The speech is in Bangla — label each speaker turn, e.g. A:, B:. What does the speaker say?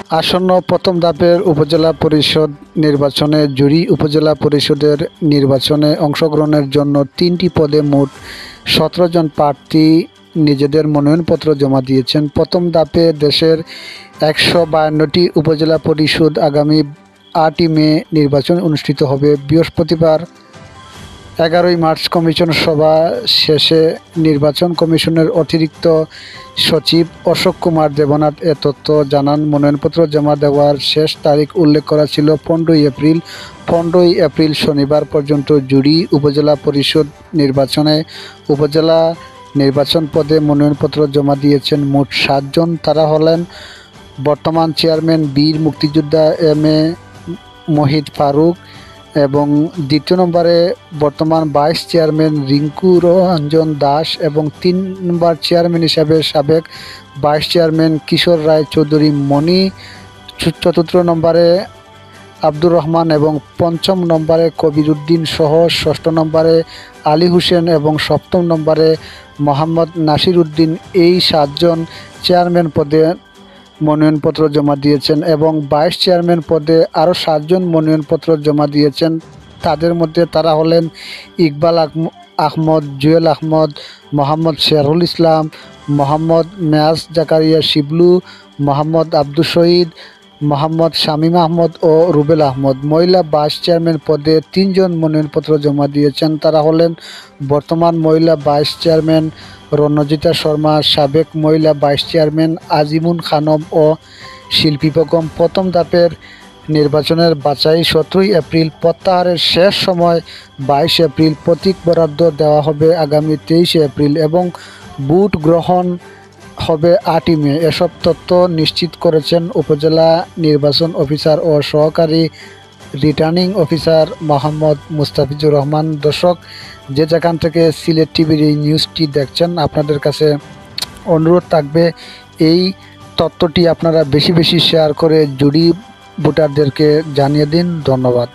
A: আসন্ন প্রথম ধাপের উপজেলা পরিষদ নির্বাচনে জুরি উপজেলা পরিষদের নির্বাচনে অংশগ্রহণের জন্য ৩টি পদে মোট ১৭ জন প্রার্থী নিজেদের মনোনয়নপত্র জমা দিয়েছেন। প্রথম ধাপে দেশের ১৫২টি উপজেলা পরিষদ আগামী ৮ই মে নির্বাচন অনুষ্ঠিত হবে। বৃহস্পতিবার ১১ই মার্চ কমিশন সভা শেষে নির্বাচন কমিশনের অতিরিক্ত সচিব অশোক কুমার দেবনাথ এ তথ্য জানান। মনোনয়নপত্র জমা দেওয়ার শেষ তারিখ উল্লেখ করা ছিল ১৫ই এপ্রিল। ১৫ই এপ্রিল শনিবার পর্যন্ত জুরি উপজেলা পরিষদ নির্বাচনে উপজেলা নির্বাচন পদে মনোনয়নপত্র জমা দিয়েছেন মোট ৭ জন। তারা হলেন বর্তমান চেয়ারম্যান বীর মুক্তিযোদ্ধা এম এ মহিদ ফারুক এবং দ্বিতীয় নম্বরে বর্তমান ভাইস চেয়ারম্যান রিঙ্কু রঞ্জন দাস এবং ৩ নম্বর চেয়ারম্যান হিসাবে সাবেক ভাইস চেয়ারম্যান কিশোর রায় চৌধুরী মণি, চতুর্থ নম্বরে আব্দুর রহমান এবং পঞ্চম নম্বরে কবির উদ্দিন সহ ষষ্ঠ নম্বরে আলী হোসেন এবং সপ্তম নম্বরে মোহাম্মদ নাসির উদ্দিন। এই ৭ জন চেয়ারম্যান পদে মনোনয়নপত্র জমা দিয়েছেন এবং ভাইস চেয়ারম্যান পদে আরও ৭ জন মনোনয়নপত্র জমা দিয়েছেন। তাদের মধ্যে তারা হলেন ইকবাল আহমদ, জুয়েল আহমদ, মোহাম্মদ শেরুল ইসলাম, মোহাম্মদ মেয়াজ জাকারিয়া শিবলু, মোহাম্মদ আব্দুল শহীদ, মোহাম্মদ শামীম আহমদ ও রুবেল আহমদ। মহিলা ভাইস চেয়ারম্যান পদে ৩ জন মনোনয়নপত্র জমা দিয়েছেন। তারা হলেন বর্তমান মহিলা ভাইস চেয়ারম্যান রণজিতা শর্মা, সাবেক মহিলা ভাইস চেয়ারম্যান আজিমুন খানম ও শিল্পী বেগম। প্রথম ধাপের নির্বাচনের বাছাই ১৭ই এপ্রিল, প্রত্যাহারের শেষ সময় ২২ এপ্রিল, প্রতীক বরাদ্দ দেওয়া হবে আগামী ২৩ এপ্রিল এবং ভোট গ্রহণ হবে ৮ই মে। এসব তথ্য নিশ্চিত করেছেন উপজেলা নির্বাচন অফিসার ও সহকারী রিটার্নিং অফিসার মোহাম্মদ মুস্তাফিজুর রহমান। দর্শক, যে যেখান থেকে সিলেট টিভির এই নিউজটি দেখছেন, আপনাদের কাছে অনুরোধ থাকবে এই তথ্যটি আপনারা বেশি বেশি শেয়ার করে জুরি ভোটারদেরকে জানিয়ে দিন। ধন্যবাদ।